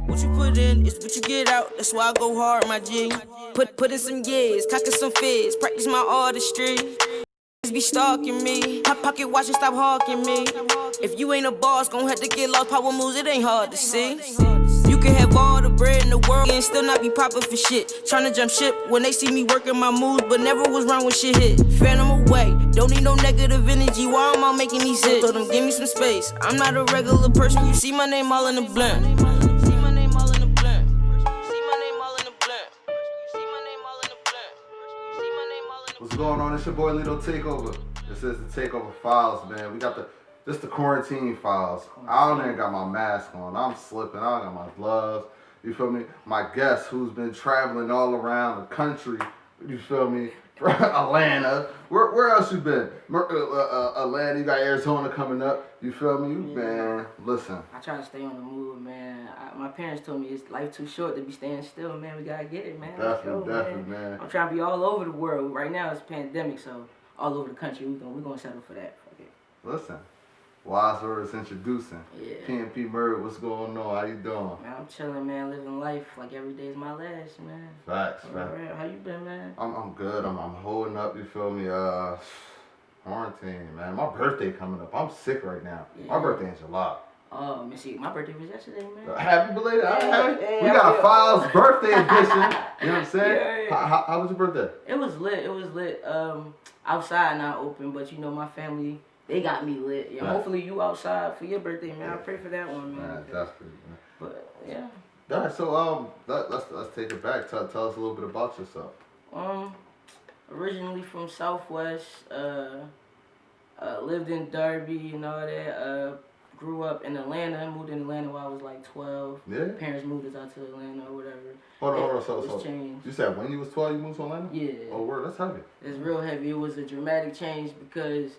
What you put in is what you get out. That's why I go hard, my G. Put in some years, cocking some fizz, practice my artistry. Be stalking me, hot pocket watch and stop hawking me. If you ain't a boss, gon' have to get lost. Power moves, it ain't hard to see. You can have all the bread in the world and still not be poppin' for shit. Tryna jump ship when they see me working my moves, but never was wrong when shit hit. Phantom away, don't need no negative energy. Why am I making these hits? Told them give me some space. I'm not a regular person. You see my name all in the blend. What's going on? It's your boy Lito Takeover. This is the Takeover Files, man. We got the quarantine files. I don't even got my mask on. I'm slipping. I don't got my gloves. You feel me? My guest who's been traveling all around the country. You feel me? Atlanta. Where else you been? Atlanta. You got Arizona coming up. You feel me? Man, listen. I try to stay on the move, man. My parents told me it's life too short to be staying still, man. We gotta get it, man. Definitely, man. I'm trying to be all over the world. Right now it's a pandemic, so all over the country. We're gonna settle for that. Okay. Listen. Wise words introducing. Yeah. PMP Murd, what's going on? How you doing? Man, I'm chilling, man. Living life like every day is my last, man. Facts, man. Right. How you been, man? I'm good. I'm holding up. You feel me? Quarantine, man. My birthday coming up. I'm sick right now. Yeah. My birthday in July. Oh, man, see, my birthday was yesterday, man. Happy belated. We got a Files birthday edition. You know what I'm saying? Yeah. How was your birthday? It was lit. Outside not open, but you know my family, they got me lit. Yeah, right. Hopefully you outside for your birthday, man. Yeah. I pray for that one, man. That's good, man. But yeah. All right, so let's take it back. Tell us a little bit about yourself. Originally from Southwest, lived in Derby and all that. Grew up in Atlanta. Moved in Atlanta while I was like 12. Yeah. Parents moved us out to Atlanta or whatever. Hold on. So you said when you was 12 you moved to Atlanta? Yeah. Oh, word, that's heavy. It's real heavy. It was a dramatic change because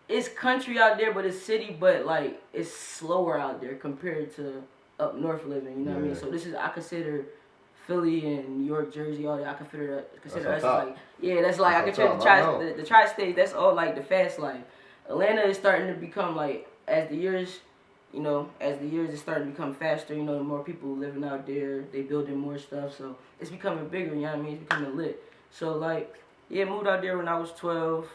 it's country out there, but it's city, but like it's slower out there compared to up north living. You know what I mean? So this is, I consider Philly and New York, Jersey, all that. I consider us like, yeah, that's like, I consider the tri-state, that's all like the fast life. Atlanta is starting to become like, as the years is starting to become faster, you know, the more people living out there, they building more stuff, so it's becoming bigger, you know what I mean? It's becoming lit. So like, yeah, moved out there when I was 12.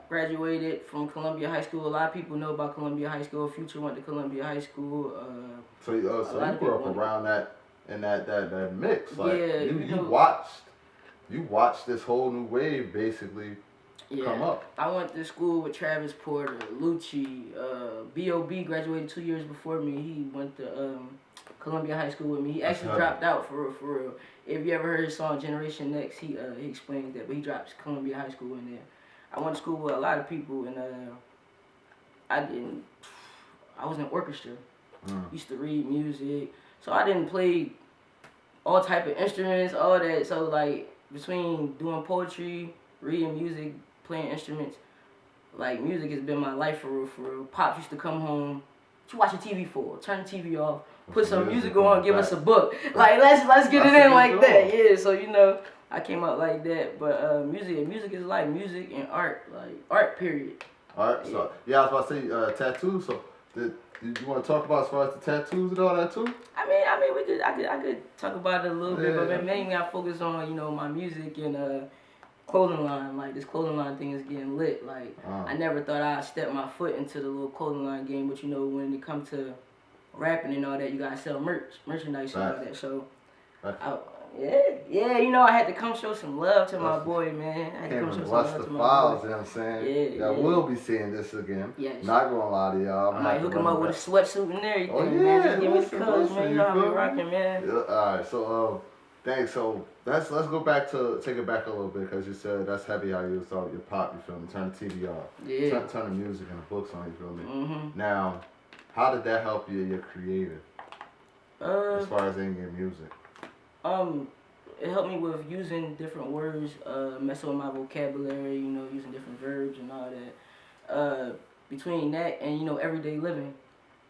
Graduated from Columbia High School. A lot of people know about Columbia High School. Future went to Columbia High School. So you grew up around that mix. Like, yeah, you watched this whole new wave basically come up. I went to school with Travis Porter, Lucci, B.O.B. graduated 2 years before me. He went to Columbia High School with me. He actually dropped out for real. If you ever heard his song Generation Next, he explained that, but he dropped Columbia High School in there. I went to school with a lot of people, and I was in orchestra. Used to read music, so I didn't play all type of instruments, all that. So like between doing poetry, reading music, playing instruments, like music has been my life for real. Pops used to come home. What you watching TV for? Turn the TV off, put some music on, give us a book. Like let's get it in like that. Yeah, so you know. I came out like that, but music is like music and art, like art period. Alright, so I was about to say tattoos. So did you want to talk about as far as the tattoos and all that too? I mean, I could talk about it a little bit, but mainly I focus on my music and clothing line. Like this clothing line thing is getting lit. Like I never thought I'd step my foot into the little clothing line game, but when it comes to rapping and all that, you gotta sell merchandise and all that. So. Yeah, I had to come show some love to my boy, man. I had to come show some love to my Files, boy. You know what I'm saying? Yeah. We'll be seeing this again. Yes. Not gonna lie to y'all. I might hook him up with a sweatsuit and everything, man. Just give me the colors, man. You know how we rocking, man. Yeah, alright, so thanks. So let's go back to take it back a little bit, because you said that's heavy how you saw your pop, you feel me? Turn the TV off. Yeah. Turn the music and the books on, you feel me? Mm-hmm. Now, how did that help you? You're creative. As far as in your music. It helped me with using different words, messing with my vocabulary, using different verbs and all that. Between that and, everyday living,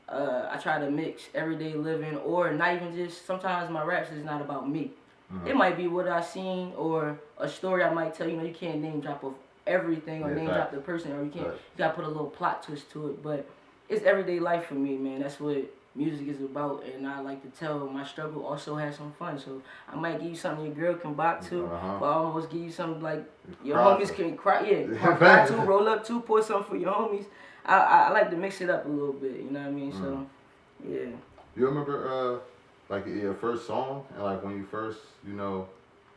I try to mix everyday living, or not even just, sometimes my raps is not about me. It might be what I seen or a story I might tell. You can't name drop of everything or name drop the person, or you gotta put a little plot twist to it. But it's everyday life for me, man. That's what music is about, and I like to tell my struggle, also have some fun. So I might give you something your girl can bop to, but I almost give you something like your homies can cry to, roll up to, pour something for your homies. I like to mix it up a little bit, you know what I mean? So, yeah. You remember, like, your first song? And, like, when you first, you know...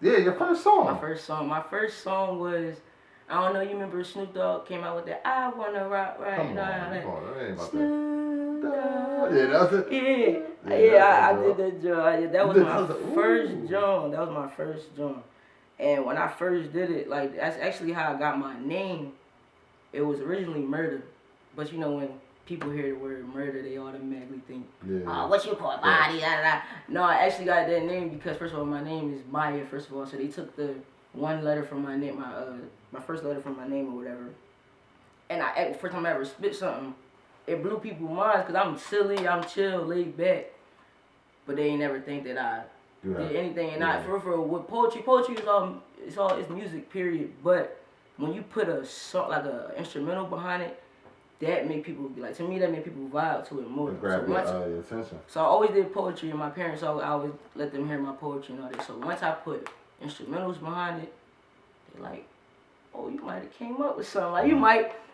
Yeah, your first song. My first song was... I don't know, you remember Snoop Dogg came out with that I Wanna Rock Right Come Now. on, that ain't about Snoop Dogg. Yeah, that's it. I did that joint. Yeah, that was my first joint. That was my first joint. And when I first did it, like, that's actually how I got my name. It was originally Murder. But you know, when people hear the word murder, they automatically think, what you call body, da, da, da. No, I actually got that name because, first of all, my name is Maya, first of all. So they took the one letter from my name, my first letter from my name or whatever. And first time I ever spit something, it blew people's minds because I'm silly, I'm chill, laid back. But they ain't never think that I did anything. And I, for with poetry is it's music, period. But when you put a song, like a instrumental behind it, that made people be like, to me, that made people vibe to it more. Grab your attention. So I always did poetry, and my parents, I always let them hear my poetry and all that. So once I put instrumentals behind it, they like, oh, you might have came up with something. Like,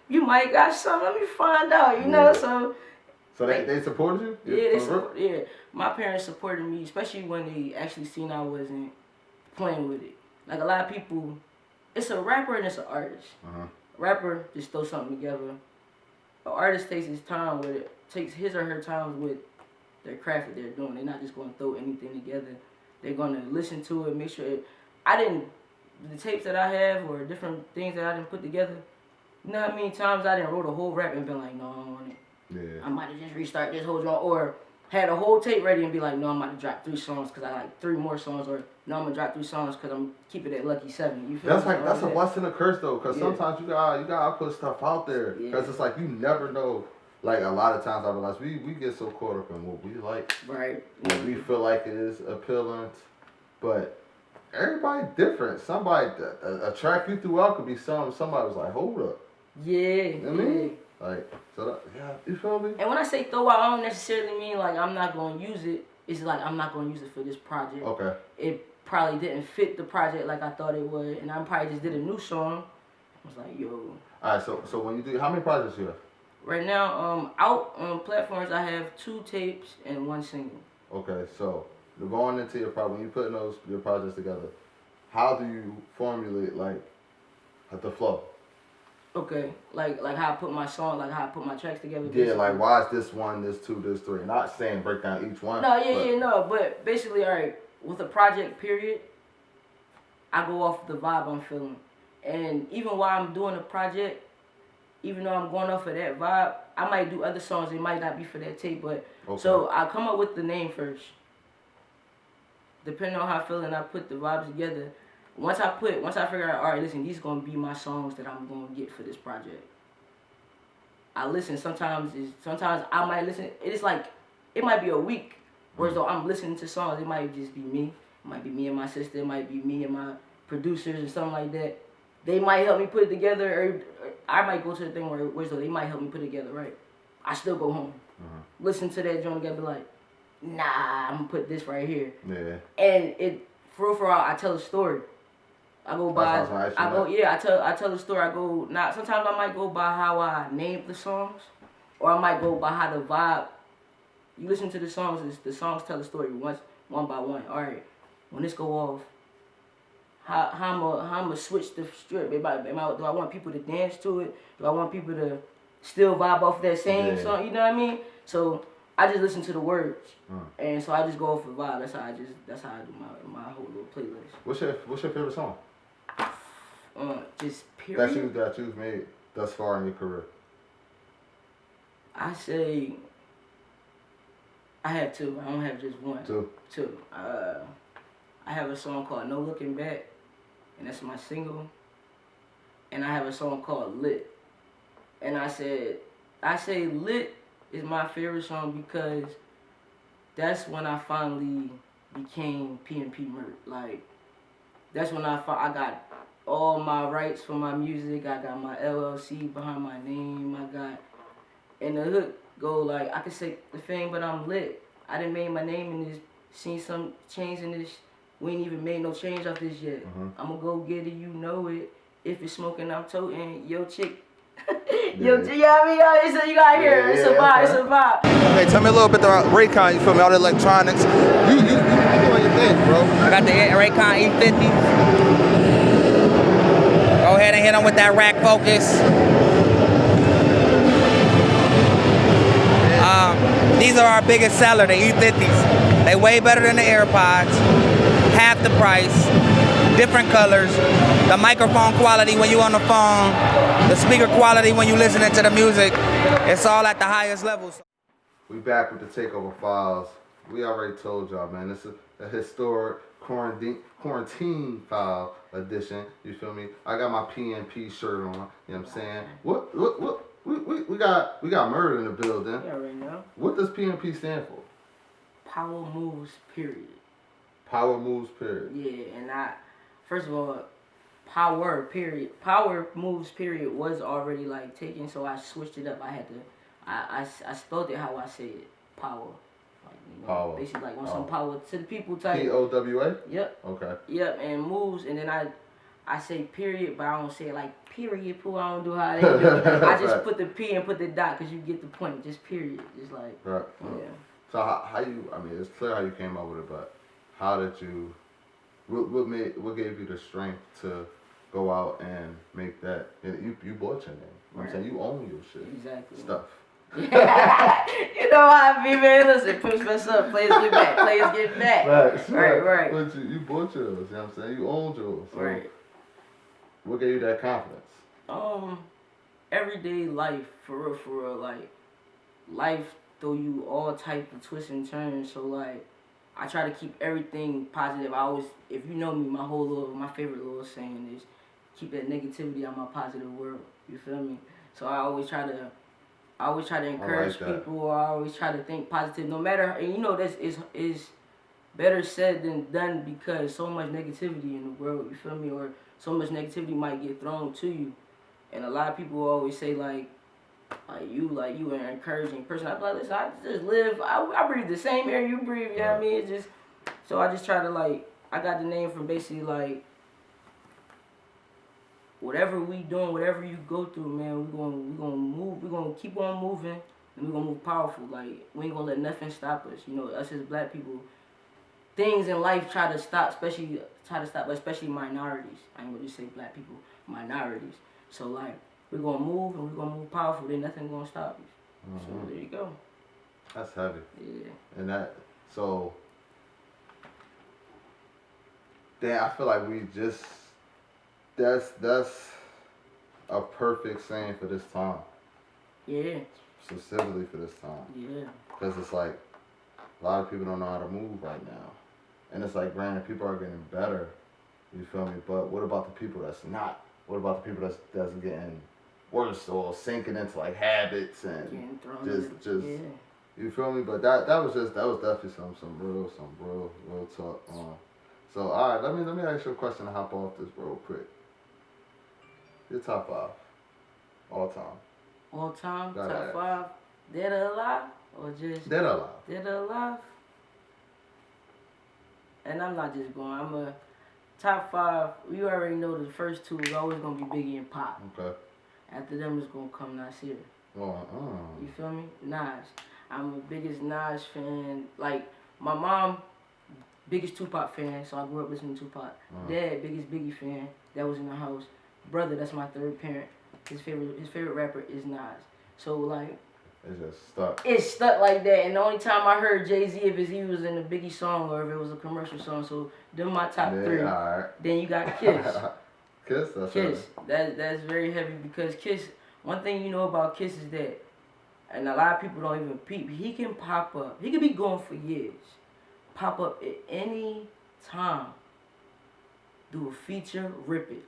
you might got something. Let me find out, you know? So they supported you? Yeah, my parents supported me, especially when they actually seen I wasn't playing with it. Like, a lot of people, it's a rapper and it's an artist. Rapper just throw something together. An artist takes his time with it, takes his or her time with their craft that they're doing. They're not just going to throw anything together. They're going to listen to it, make sure the tapes that I have or different things that I didn't put together, you know how many times I didn't wrote a whole rap and been like, no, I don't want it. Yeah. I might have just restart this whole genre, or had a whole tape ready and be like, no, I'm about to drop 3 songs because I like 3 more songs, or no, I'm going to drop 3 songs because I'm keeping it at lucky 7. You feel me? That's a blessing and a curse though, because sometimes you gotta put stuff out there, because it's like you never know. Like, a lot of times I realize we get so caught up in what we like, right? What we feel like it is appealing, but everybody different. Somebody a track you threw out could be somebody was like, hold up. Yeah. You know what I mean? Like, so you feel me? And when I say throw out, I don't necessarily mean like I'm not gonna use it. It's like I'm not gonna use it for this project. Okay. It probably didn't fit the project like I thought it would, and I probably just did a new song. I was like, yo. Alright, so when you do, how many projects you have? Right now, out on platforms, I have 2 tapes and 1 single. Okay, so going into your project, when you putting your projects together, how do you formulate like the flow? Okay, like how I put my song, like how I put my tracks together. Yeah, basically. like why is this 1, this 2, this 3? Not saying break down each one. No, but basically, alright, with a project period, I go off the vibe I'm feeling. And even while I'm doing a project, even though I'm going off of that vibe, I might do other songs. It might not be for that tape, but so I come up with the name first. Depending on how I feel, and I put the vibes together. Once I figure out, all right, listen, these gonna be my songs that I'm gonna get for this project. I listen. Sometimes I might listen. It's like it might be a week, whereas though I'm listening to songs, it might just be me. It might be me and my sister. It might be me and my producers or something like that. They might help me put it together, or I might go to the thing where though they might help me put it together, right? I still go home, listen to that joint again, be like, nah, I'm gonna put this right here. Yeah. And it, for real, I tell a story. I go by, I tell a story. Sometimes I might go by how I name the songs, or I might go by how the vibe. You listen to the songs, the songs tell a story one by one. All right, when this go off, how I'm a switch the strip. Do I want people to dance to it? Do I want people to still vibe off that same song? You know what I mean? So I just listen to the words, and so I just go off the vibe. That's how I do my whole little playlist. What's your favorite song? Just period. That you've made thus far in your career. I say I have 2. I don't have just 1. 2. I have a song called No Looking Back, and that's my single. And I have a song called Lit. And I say Lit is my favorite song because that's when I finally became PMP Murd. Like, that's when I got all my rights for my music. I got my LLC behind my name. I got, and the hook, go like I could say the thing, but I'm lit. I done made my name in this, seen some change in this. We ain't even made no change off this yet. I'ma go get it, you know it. If it's smoking, I'm toting. Yo, chick. Yo, you know what I mean? So you gotta hear it. It's a vibe, it's a vibe. Hey, tell me a little bit about Raycon, you feel me, all the electronics. You doing your thing, bro. I got the Raycon E50. Go ahead and hit them with that rack focus. These are our biggest seller, the E50s. They way better than the AirPods. Half the price. Different colors. The microphone quality when you on the phone. The speaker quality when you listening to the music. It's all at the highest levels. We back with the Takeover Files. We already told y'all, man, this is a historic quarantine file edition. You feel me? I got my PMP shirt on. You know what I'm saying? What? We got Murd in the building. Yeah, right now. What does PMP stand for? Power moves, period. Power moves, period. Yeah, and first of all, power, period. Power moves, period was already like taken, so I switched it up. I had to, I spelled it how I say it. Power. Like, you know, Power. Basically, like want some power to the people type. POWA? Yep. Okay. Yep, and moves, and then I say period, but I don't say it like period, poo. I don't do how they do it. I just put the P and put the dot because you get the point. Just period. Just like, right. Yeah. So how you, I mean, it's clear how you came up with it, but how did you, what gave you the strength to go out and make that, you bought your name. You know what I'm saying? You own your shit. Exactly. Stuff. You know how I be, man. Listen, push mess up, players get back, players get back. Right. But you bought yours, you know what I'm saying? You owned yours. So Right. What gave you that confidence? Everyday life, for real, like, life throw you all type of twists and turns, so like, I try to keep everything positive. I always, if you know me, my favorite little saying is, keep that negativity out of my positive world, you feel me? So I always try to encourage people, or I always try to think positive, no matter, and you know, this is better said than done, because so much negativity in the world, you feel me, or so much negativity might get thrown to you, and a lot of people always say like you an encouraging person. I be like, listen, I just live, I breathe the same air you breathe, you know what I mean? It's just, so I just try to like, I got the name from basically like, whatever we doing, whatever you go through, man, we're gonna move, we're gonna keep on moving, and we're gonna move powerful. Like, we ain't gonna let nothing stop us. You know, us as black people, things in life try to stop, especially minorities. I ain't gonna just say black people, minorities. So like, we're gonna move, and we're gonna move powerful, then nothing gonna stop us. So there you go. That's heavy. Yeah. And so, damn, I feel like we just, that's a perfect saying for this time. Yeah. Specifically for this time. Yeah. Because it's like, a lot of people don't know how to move right now. And it's like, granted, people are getting better, you feel me? But what about the people that's not? What about the people that's getting worse, or sinking into like habits and just yeah. You feel me? But that was definitely some real talk. So all right, let me ask you a question to hop off this real quick. Your top 5 all time. All time, Gotta top ask. 5, dead or alive, or just Dead or alive? Dead or alive. And I'm not just going. I'm a top 5. You already know the first 2 is always gonna be Biggie and Pop. Okay. After them is gonna come Nasir. You feel me? Nas. I'm the biggest Nas fan. Like, my mom, biggest Tupac fan, so I grew up listening to Tupac. Dad, biggest Biggie fan. That was in the house. Brother, that's my third parent. His favorite rapper is Nas. So like, it's just stuck. It's stuck like that. And the only time I heard Jay-Z, if he was in a Biggie song or if it was a commercial song. So them my top 3. All right. Then you got Kiss. Kiss. That's Kiss. That's very heavy, because Kiss. One thing you know about Kiss is that, and a lot of people don't even peep, he can pop up. He could be going for years. Pop up at any time. Do a feature, rip it.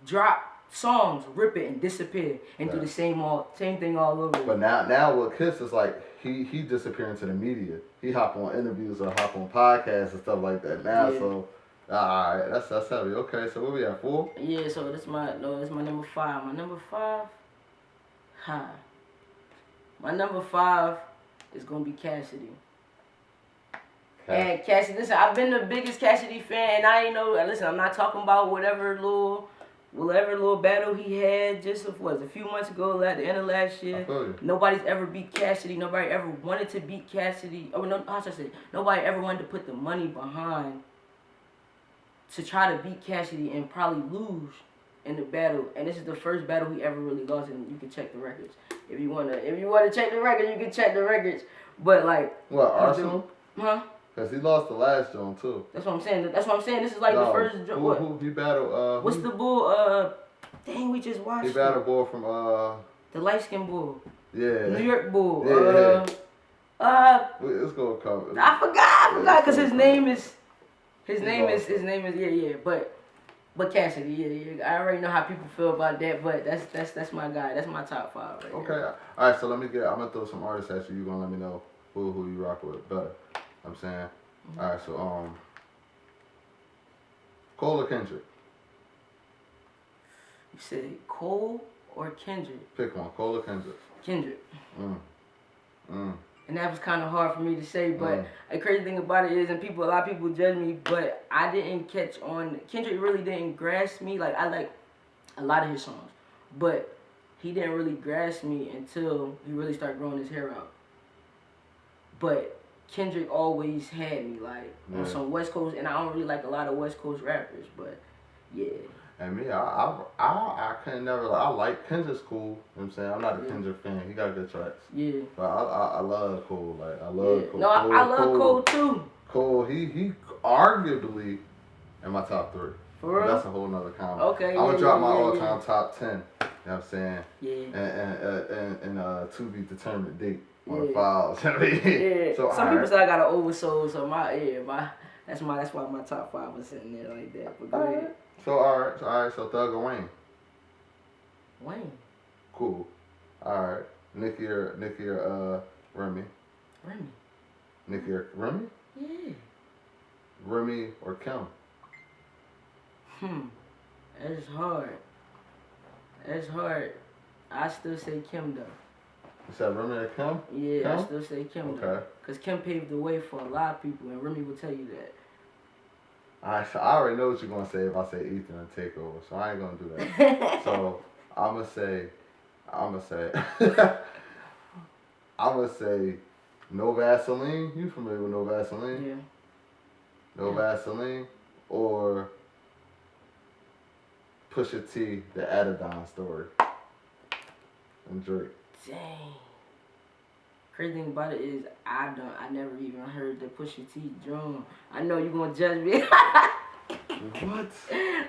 Drop songs, rip it, and disappear. And do the same thing all over. But now with Kiss, it's like he disappear into the media. He hop on interviews or hop on podcasts and stuff like that now. Yeah. So alright, that's heavy. Okay, so what we at, 4? Yeah, so that's my number 5. My number 5, My number 5 is gonna be Cassidy. And Cassidy, listen, I've been the biggest Cassidy fan, and I ain't know. Listen, I'm not talking about whatever little battle he had just a few months ago at the end of last year. Nobody's ever beat Cassidy. Nobody ever wanted to beat Cassidy. Oh no, how should I say? Nobody ever wanted to put the money behind to try to beat Cassidy and probably lose in the battle. And this is the first battle he ever really lost, and you can check the records. If you wanna check the records, you can check the records. But like what, Arsenal? Huh? Cause he lost the last joint too. That's what I'm saying. This is like the first. Who he battled? What's the bull? Dang, we just watched. He battled bull from the light skinned bull. Yeah. New York bull. Yeah. Let's go cover. I forgot, cause his name is yeah. But Cassidy, yeah. I already know how people feel about that, but that's my guy. That's my top 5 right Okay. there. All right. So I'm gonna throw some artists at you. You gonna let me know who you rock with better. I'm saying. Mm-hmm. All right. So Cole or Kendrick? You said Cole or Kendrick? Pick one. Cole or Kendrick? Kendrick. And that was kind of hard for me to say, but the crazy thing about it is, and a lot of people judge me, but I didn't catch on. Kendrick really didn't grasp me. Like, I like a lot of his songs, but he didn't really grasp me until he really started growing his hair out. But Kendrick always had me, like, on some West Coast, and I don't really like a lot of West Coast rappers, but yeah. And me, I can never. I like Kendrick's cool. You know what I'm saying? I'm not a Kendrick fan. He got good tracks. Yeah. But I love Cole. Like I love Cole. No, I love Cole too. Cole, he arguably in my top 3. For real? That's a whole nother comment. Okay. I'm gonna drop my all-time top 10. You know what I'm saying? Yeah. And to be determined date on the files. Yeah. So some people say I got an oversoul, so that's why my top 5 was sitting there like that. But go ahead. So all right. So Thug or Wayne? Wayne. Cool. All right. Nicki or Remy? Remy. Nicki or Remy? Yeah. Remy or Kim? That's hard. I still say Kim though. You said Remy or Kim? Yeah, Kim? I still say Kim though. Because Kim paved the way for a lot of people, and Remy will tell you that. Alright, so I already know what you're gonna say if I say Ethan and Takeover, so I ain't gonna do that. So I'ma say No Vaseline. You familiar with No Vaseline? Yeah. No Vaseline or Pusha T, the Adidon story. And Drake. Dang. Crazy thing about it is I never even heard the Pusha T drum. I know you gonna judge me. What?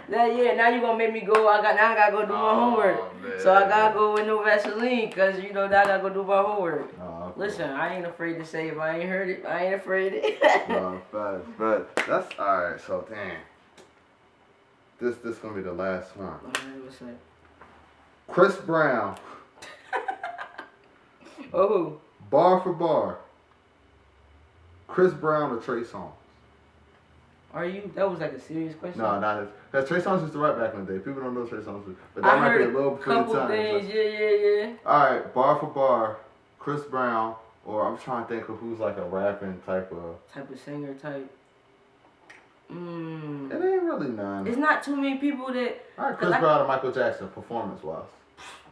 Now you gonna make me go. Now I gotta go do my homework. Man. So I gotta go with No Vaseline, cause now I gotta go do my homework. Okay. Listen, I ain't afraid to say if I ain't heard it. I ain't afraid. No, but that's alright. So damn, this gonna be the last one. Alright, what's that? Chris Brown, Oh. bar for bar. Chris Brown or Trey Songz? Are you? That was like a serious question. No, not his. Cause Trey Songz used to rap back in the day. People don't know Trey Songz, but that I might heard be a little before couple the time. things. Yeah. All right, bar for bar, Chris Brown, or I'm trying to think of who's like a rapping type of Singer type. It ain't really none. It's not too many people that. All right, Chris Brown or Michael Jackson, performance wise.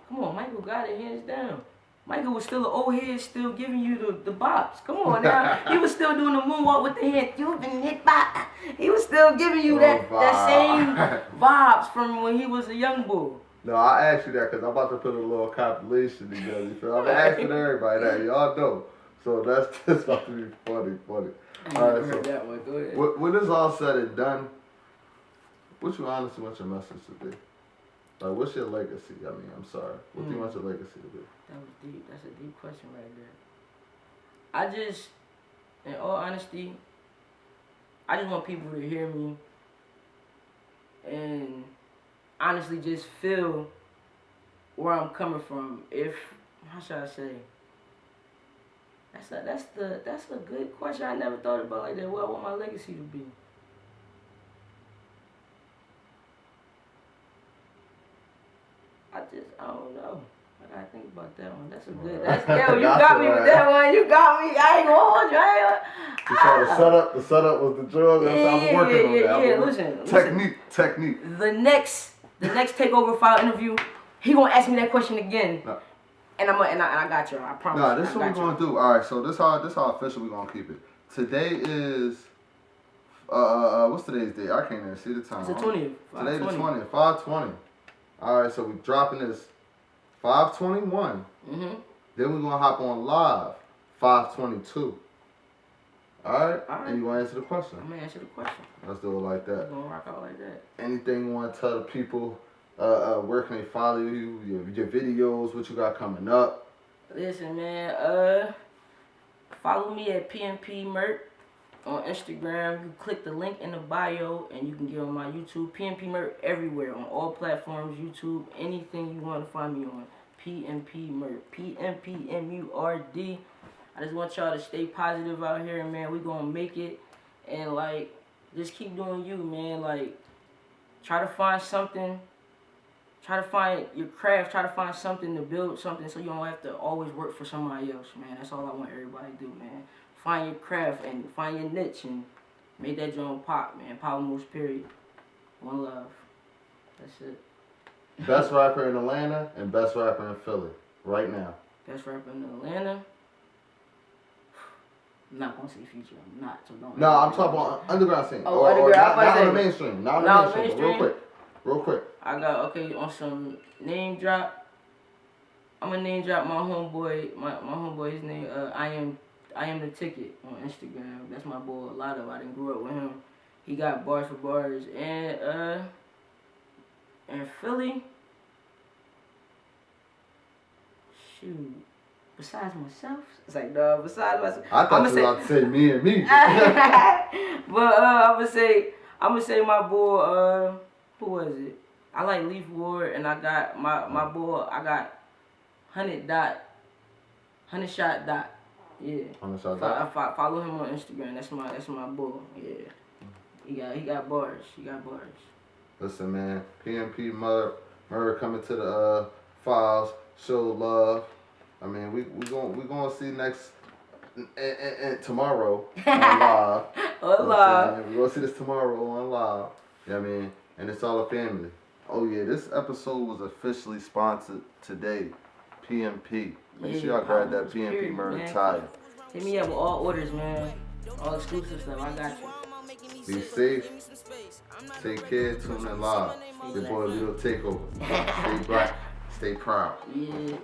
Come on, Michael got it hands down. Michael was still an old head, still giving you the bops. Come on now. He was still doing the moonwalk with the hand. You've been hit by. He was still giving you that same vibes from when he was a young bull. No, I asked you that because I'm about to put a little compilation together. You feel? I'm asking everybody that. Y'all know. So that's about to be funny. All right, so that one. Go ahead. when this all said and done, what you honestly want your message to be? Like, what's your legacy? I mean, I'm sorry. What do you want your legacy to be? That was deep. That's a deep question right there. I just, in all honesty, I just want people to hear me and honestly just feel where I'm coming from. How should I say? That's a good question. I never thought about like that. What I want my legacy to be. I don't know. gotta think about that one. That's a good. That's yo. You got me with that one. You got me. I ain't gonna hold you. The setup was the drug. I'm working on that. Listen. Technique. The next takeover file interview, he gonna ask me that question again. No. And I got you. I promise. Nah, this is what we're gonna do. All right, so this how official we gonna keep it. Today is what's today's date? I can't even see the time. It's the 20th. Today the 20th, 5:20. All right, so we dropping this 5:21. Mhm. Then we're gonna hop on live 5:22. All right. And you wanna answer the question? I'm gonna answer the question. Let's do it like that. We're gonna rock out like that. Anything you wanna tell the people? Where can they follow you? Your videos, what you got coming up? Listen, man. Follow me at PMP Murd on Instagram. You click the link in the bio, and you can get on my YouTube. PMP Murd everywhere on all platforms. YouTube, anything you want to find me on. PMP Murd. PMP Murd. I just want y'all to stay positive out here, man. We gonna make it, and like, just keep doing you, man. Like, try to find something. Try to find your craft. Try to find something to build something so you don't have to always work for somebody else, man. That's all I want everybody to do, man. Find your craft and find your niche and make that joint pop, man. Power moves, period. One love. That's it. Best rapper in Atlanta and best rapper in Philly right now. Best rapper in Atlanta. I'm not gonna say Future. I'm not. So don't. No, I'm talking about underground scene. Oh, underground. Not on the mainstream. Not on the mainstream. Real quick. I got on some name drop. I'm gonna name drop my homeboy. My homeboy. His name I am the Ticket on Instagram. That's my boy Lotto. I didn't grow up with him. He got bars for bars and Philly. Shoot. Besides myself, it's like no. Besides myself, I thought you were about to say me and me. But I'm gonna say my boy. Who was it? I like Leaf Ward, and I got my boy. I got 100 shot dot. Yeah. 100 shot dot. I follow him on Instagram. That's my boy. Yeah. He got bars. Listen, man. PMP Murd coming to the files. Show love. I mean, we gonna see next and tomorrow on live. On live. We're gonna see this tomorrow on live. You know what I mean? And it's all a family. Oh yeah, this episode was officially sponsored today. PMP. Make sure y'all grab that PMP Murd tire. Hit me up with all orders, man. All exclusive stuff. I got you. Be safe. Take care. Tune in live. Your boy Little Takeover. Stay black. Stay proud. Yeah.